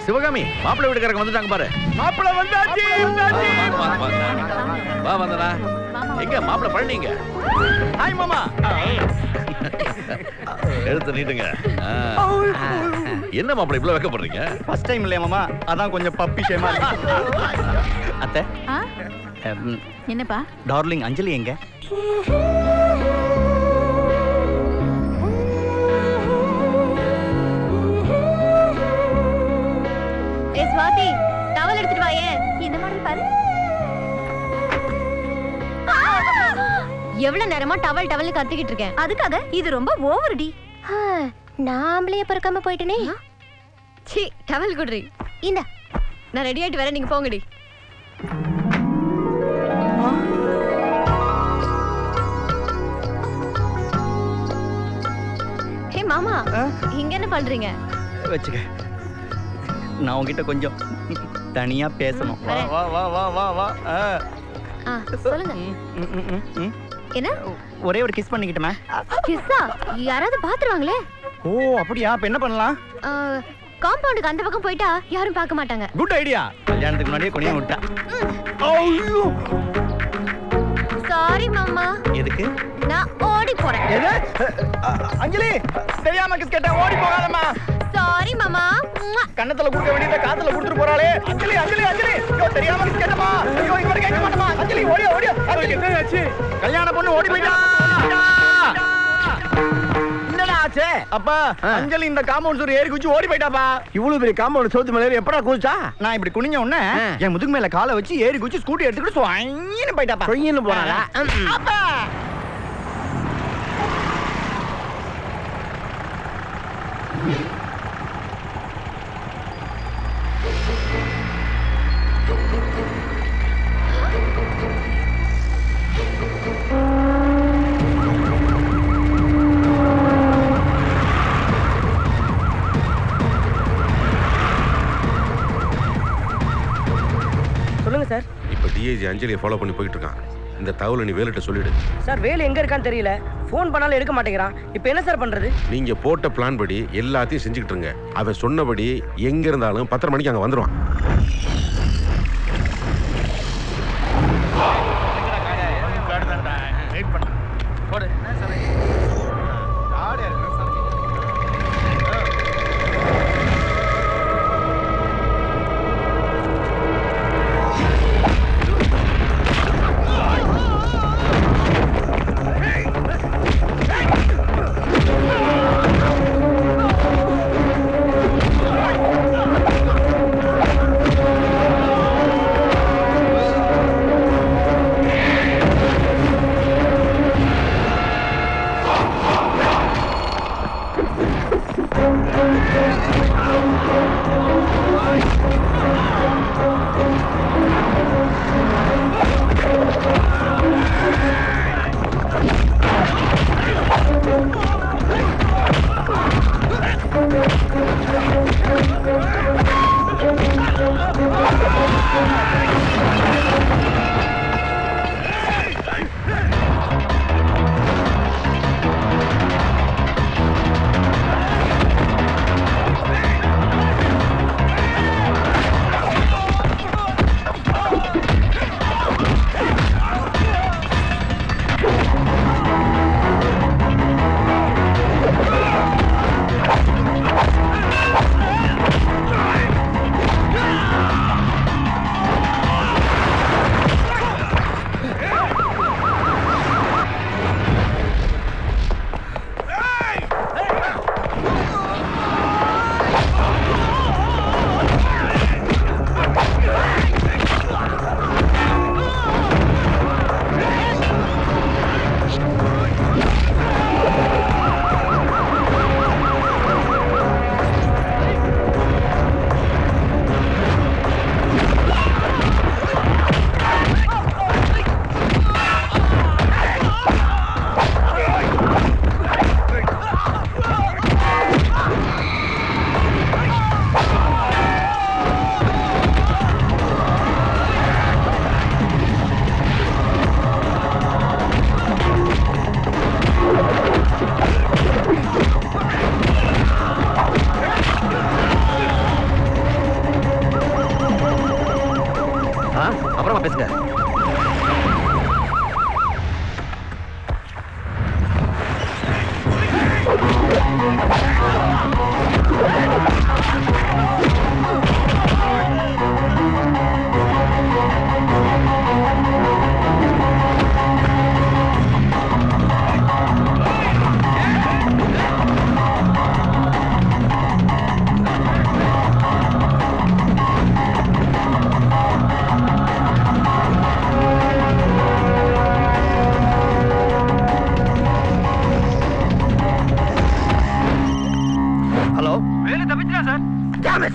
சிவகாமி மாப்பிள்ளை வீட்டுக்காரங்க வந்துட்டாங்க பாரு. மாப்பிள்ளை வந்தாச்சு. வா வந்தனா. எங்க மாப்பிள்ளை பழனிங்க? ஹாய் மாமா. எடுத்து நீட்டுங்க. என்ன மாப்பிள்ளை இவ்வளவு வெக்கப்படுறீங்க? ஃபர்ஸ்ட் டைம் இல்லையா மாமா, அதான் கொஞ்சம் பப்பி ஷேமா இருக்கு. அத்தை என்னப்பா? டார்லிங் அஞ்சலி எங்க? ஸ்வாதி டவல் எடுத்துட்டு வாயே. இந்த மாடல் பாரு. எவ்வளவு நேரமா டவல் டவல் கத்திக்கிட்டு இருக்கேன். அதுக்காக இது ரொம்ப ஓவர்டி. நாமளே பறக்காம போயிட்டனே. C towel குடுறி. இந்த நான் ரெடி ஆயிட்டு வரேன், நீங்க போங்கடி. ஹே மாமா, இங்க என்ன பண்றீங்க? வச்சுக்க, நான் உன்கிட்ட கொஞ்சம் தனியா பேசணும். வா வா வா வா வா வா. சொல்லுங்க. என்ன? ஒரே ஒரு கிஸ் பண்ணிக்கிட்டமே. கிஸ்ஸா? யாராவது பாத்துருவாங்களே. ஓ அப்படியா? அப்ப என்ன பண்ணலாம்? காம்பவுண்டுக்கு அந்த பக்கம் போயிட்டா யாரும் பார்க்க மாட்டாங்க. Good idea. கல்யாணத்துக்கு முன்னாடியே கொனியா விட்டா. ஐயோ சாரி மாமா. எதுக்கு? நான் ஓடி போறேன். எது? அஞ்சலி தெரியாம கிஸ் கேட்டா ஓடி போகாதம்மா. சாரி மாமா. கண்ணத்துல குடுக்க வேண்டியத காதுல குடுத்துட்டு போறாளே. அஞ்சலி அஞ்சலி அஞ்சலி, ஐயோ தெரியாம கிஸ் கேட்டமா. ஐயோ இங்க கேட்க மாட்டமா. அஞ்சலி ஓடி ஓடி. என்ன ஆச்சு? கல்யாண பொண்ணு ஓடி போயிட்டா. என்னடா ஆச்சு? அப்பா அஞ்சலி இந்த காம்பவுண்ட் சுவர் ஏறி குச்சி ஓடி போயிட்டாப்பா. இவ்வளவு பெரிய காம்பவுண்ட் சோத்து மேல எப்படா குதிச்சா? நான் இப்படி குனிஞ்ச உடனே என் முதுகு மேல காலை வச்சு ஏறி குச்சி ஸ்கூட்டி எடுத்துக்கிட்டு சுவாயின்னு போயிட்டாப்பா. கொய்யின்னு போனாளா? அப்பா சொல்லுங்க சார். இப்ப டிஐஜி அஞ்சலியை ஃபாலோ பண்ணி போயிட்டு இருக்கான். இந்த தகவலை நீ வேலுட்ட சொல்லிடு. சார் வேலு எங்க இருக்கான்னு தெரியல, ஃபோன் பண்ணாலும் எடுக்க மாட்டேங்கிறான். இப்போ என்ன சார் பண்றது? நீங்க போட்ட பிளான் படி எல்லாத்தையும் செஞ்சுக்கிட்டு இருங்க. அவன் சொன்னபடி எங்க இருந்தாலும் 10:30 மணிக்கு அங்க வந்துருவான். ஹலோ வேலு தப்பிச்சிட்டா சார். damn it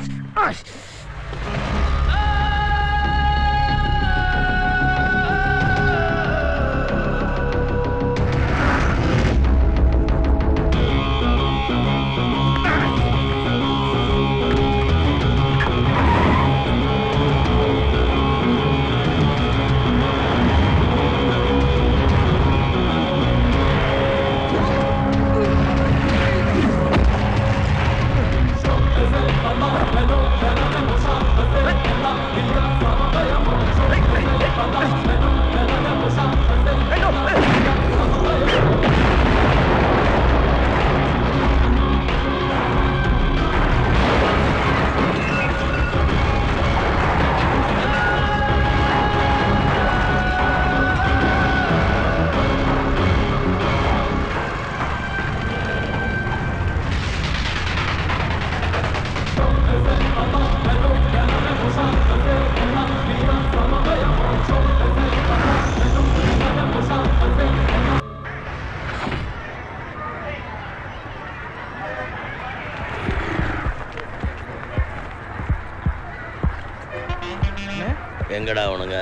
எங்கடா அவனுங்க?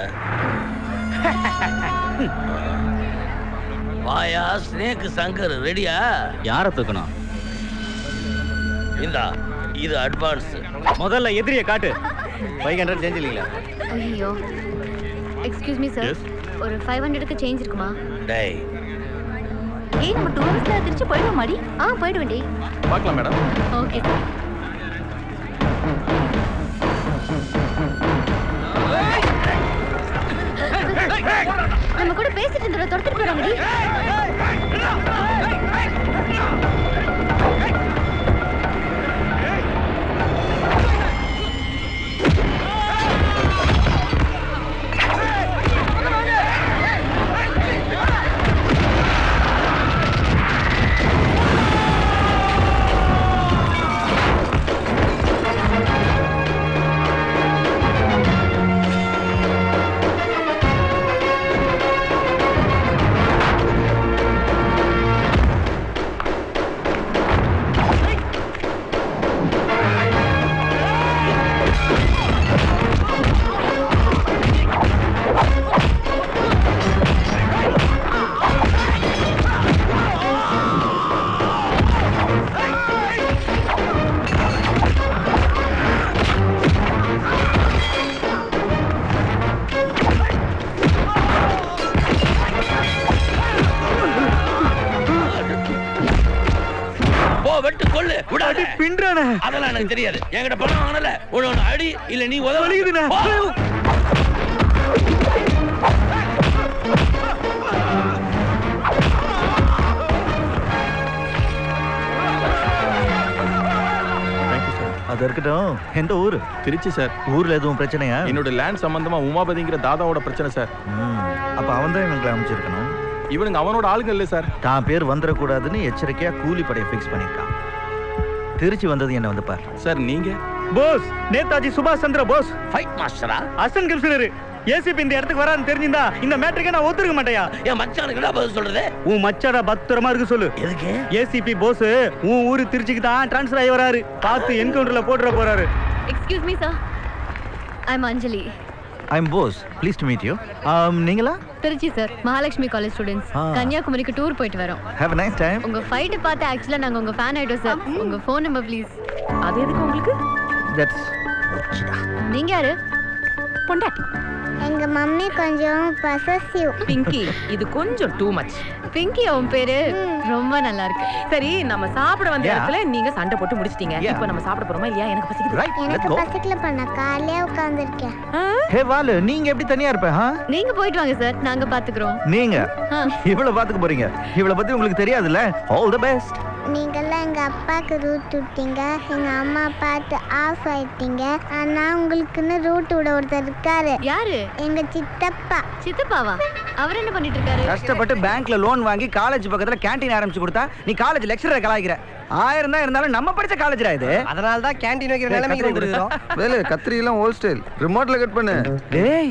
வாயா ஸ்னேக் சங்கர் ரெடியா? யாரை தூக்கணும்? இந்தா இது அட்வான்ஸ். முதல்ல எதிரிய காட்டு. 500 சேஞ்ச் இல்லீங்களா? ஐயோ எக்ஸ்கியூஸ் மீ சார், ஒரு 500க்கு சேஞ்ச் இருக்குமா? டேய் ஏய் நம்ம டூரிஸ்ட்ல திருச்சி போயிடுவோம் மாடி. போயிடுவேன்டி. பார்க்கலாம் மேடம். Okay sir. நம்ம கூட பேசிட்டு இருந்தோம், தொடுத்துட்டு போறாங்கடி. வெட்டு கொள்ளு விடாத. பின்றானே. அதெல்லாம் எனக்கு தெரியாது. என்கிட்ட பணம் வாங்கல. உன்ன அடி இல்ல நீ உதவலிக்குதுனே. அது இருக்கட்டும். எந்த ஊரு? திருச்சி சார். ஊர்ல எதுவும் பிரச்சனையா? என்னோட லேண்ட் சம்பந்தமா உமாபதிங்கிற தாதாவோட பிரச்சனை சார். அப்ப அவன் தான் எங்களை அமைச்சிருக்கணும். இவனுங்க அவனோட ஆளுங்க இல்ல சார். தான் பேர் வந்துடக்கூடாதுன்னு எச்சரிக்கையா கூலி படையை ஃபிக்ஸ் பண்ணிருக்கான். திருச்சி வந்தது என்ன வந்து பார். சார் நீங்க? போஸ் நேதாஜி சுபாஷ் சந்திர போஸ். ஃபைட் மாஸ்டரா? Assistant commissioner. ஏசிபி இந்த இடத்துக்கு வரான்னு தெரிஞ்சிருந்தா இந்த மேட்டருக்கு நான் ஒத்துருக்க மாட்டேயா. என் மச்சானுக்கு என்ன பதில் சொல்றது? உன் மச்சான பத்திரமா இருக்கு சொல்லு. எதுக்கு? ஏசிபி போஸ் உன் ஊரு திருச்சிக்கு தான் டிரான்ஸ்ஃபர் ஆகி வராரு. பார்த்து என்கவுண்டர்ல போட்டுற போறாரு. Excuse me sir, I am Anjali. I am Bose. Pleased to meet you. நீங்களா? Trichy sir, Mahalakshmi college students. கன்னியாகுமரிக்கு டூர் போயிட்டு வரோம். Have a nice time. உங்க ஃபைட் பார்த்து ஆக்சுவலா நாங்க உங்க ஃபேன் ஆயிட்டோம் சார். உங்க ஃபோன் நம்பர் ப்ளீஸ். அது எதுக்கு உங்களுக்கு? தட்ஸ் நீங்க யாரு? பொண்டாட்டி. எங்க மம்மி கொஞ்சம் பொசசிவ். பிங்கி, இது கொஞ்சம் டூ மச். பிங்கி உன் பேரு ரொம்ப நல்லா இருக்கு. சரி, நம்ம சாப்பிட வந்த Yeah. இடத்துல நீங்க சண்டை போட்டு முடிச்சிட்டீங்க. Yeah. இப்போ நம்ம சாப்பிட போறோமா இல்லையா? எனக்கு பசிக்குது. ரைட். லெட்ஸ் எனக்கு கோ. பசிக்கல பண்ண காலையே உட்கார்ந்திருக்கேன். ஹே வாலு, நீங்க எப்படி தனியா இருப்ப? நீங்க போயிட்டு வாங்க சார், நாங்க பாத்துக்கிறோம். நீங்க ஆ. இவள பாத்துக்க போறீங்க. இவள பத்தி உங்களுக்கு தெரியாதுல்ல. All the best. நீங்கெல்லாம் எங்க அப்பாவுக்கு ரூட் விட்டீங்க, எங்க அம்மா பார்த்து ஆஃப் ஆயிட்டீங்க. ஆனா உங்களுக்குன்னு ரூட் விட ஒருத்தர் இருக்காரு. யாரு? எங்க சித்தப்பா. சித்தப்பாவா? அவர் என்ன பண்ணிட்டு இருக்காரு? கஷ்டப்பட்டு பேங்க்ல லோன் வாங்கி காலேஜ் பக்கத்துல கேண்டீன் ஆரம்பிச்சு கொடுத்தா நீ காலேஜ் லெக்சரரை கலாய்க்கிற. 1000 தான் இருந்தாலும் நம்ம படிச்ச காலேஜ்ரா இது. அதனால தான் கேண்டீன் வைக்கிற நிலைமைக்கு வந்துருக்கோம். வேலை கத்திரி எல்லாம் ஹோல் ஸ்டைல் ரிமோட்ல கட் பண்ணு. டேய்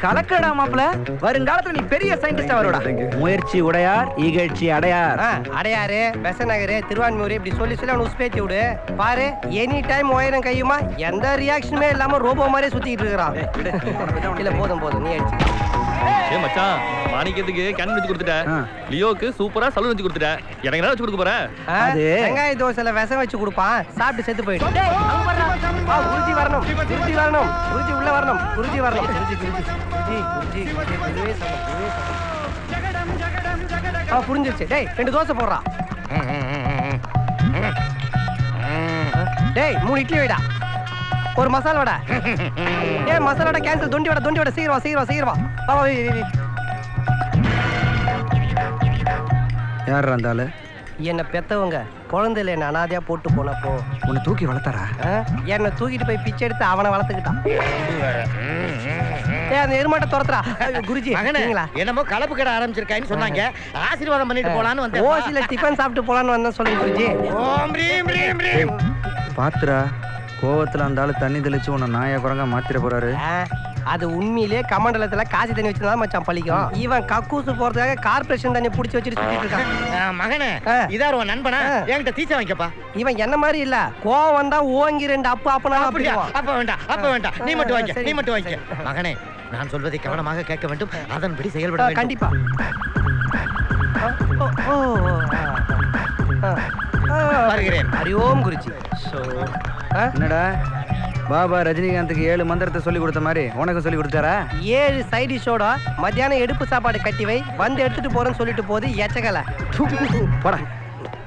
கலக்கடா மாப்ள, வருங்காலத்துல நீ பெரிய சயின்டிஸ்டா வருடா. முயற்சி உடையார் இகழ்ச்சி அடையார். அடையாறு, பெசநகர், திருவான்மூர் இப்படி சொல்லி சொல்லி அவனை உஸ்பேத்தி விடு. பாரு எனி டைம் உயரம் கையுமா எந்த ரியாக்ஷனுமே இல்லாம ரோபோ மாதிரியே சுத்திட்டு இருக்கிறான். இல்ல போதும் போதும் நீ அடிச்சு. ஏ மச்சான், மாணிக்கத்துக்கு கேன் வச்சு கொடுத்துட்டேன். லியோக்கு சூப்பரா சலூன் வச்சு கொடுத்துட்டேன். எனக்கு என்ன வச்சு கொடுக்க போற? அது வெங்காய தோசையில விஷம் வச்சு கொடுப்பான், சாப்பிட்டு செத்து போயிடும். குருஜி வரணும், குருஜி வரணும், குருஜி உள்ள வரணும், குருஜி வரணும், குருஜி குருஜி குருஜி குருஜி புரிஞ்சிருச்சு. டேய் 2 தோசை போடுறா. டேய் 3 இட்லி வைடா, ஒரு மசாலா வடை. ஏய் மசாலா வடை கேன்சல். தொண்டி வடை சீக்கிரம் வா. யார் இருந்தாலு? என்ன பெத்தவங்க குழந்தையில என்ன அனாதையா போட்டு போனப்போ உன்னை தூக்கி வளர்த்தாரா? என்னை தூக்கிட்டு போய் பிச்சை எடுத்து அவனை வளர்த்துக்கிட்டான். அந்த எருமாட்ட துரத்துறா. குருஜி என்னமோ கலப்பு கடை ஆரம்பிச்சிருக்கான்னு சொன்னாங்க. ஆசீர்வாதம் பண்ணிட்டு போலான்னு வந்தேன். ஓசில டிஃபன் சாப்பிட்டு போலான்னு வந்தேன் சொல்லுங்க குருஜி. ஓம் ரீம் ரீம் ரீம். பாத்துரா, கோவத்துல அந்த ஆளு தண்ணி தெளிச்சு உன்னை நாயா குரங்கா மாத்திர போறாரு. அது உண்மையிலே கமண்டலத்துல காசி தண்ணி வச்சுதான் மச்சான் பழிக்கும். இவன் கக்கூசு போறதுக்காக கார்பரேஷன் தண்ணி புடிச்சு வச்சுட்டு சுத்திட்டு இருக்கான். மகனே இதார் உன் நண்பனா? என்கிட்ட தீச்ச வாங்கிக்கப்பா. இவன் என்ன மாதிரி இல்ல, கோவம் வந்தா ஓங்கி 2 அப்பு அப்பனா. அப்படியா? அப்ப வேண்டாம், நீ மட்டும் வாங்கிக்க. மகனே, நான் சொல்வதை கவனமாக கேட்க வேண்டும், அதன்படி செயல்பட வேண்டும். கண்டிப்பா. வருகிறேன். ஹரிஓம் குருஜி. என்னடா பாபா ரஜினிகாந்துக்கு 7 மந்திரத்தை சொல்லி கொடுத்த மாதிரி உனக்கு சொல்லி கொடுத்தாரா? 7 சைட் டிஷோட மத்தியானம் எடுப்பு சாப்பாடு கட்டி வை, வந்து எடுத்துட்டு போறேன்னு சொல்லிட்டு போகுது எச்சகலை. போடா.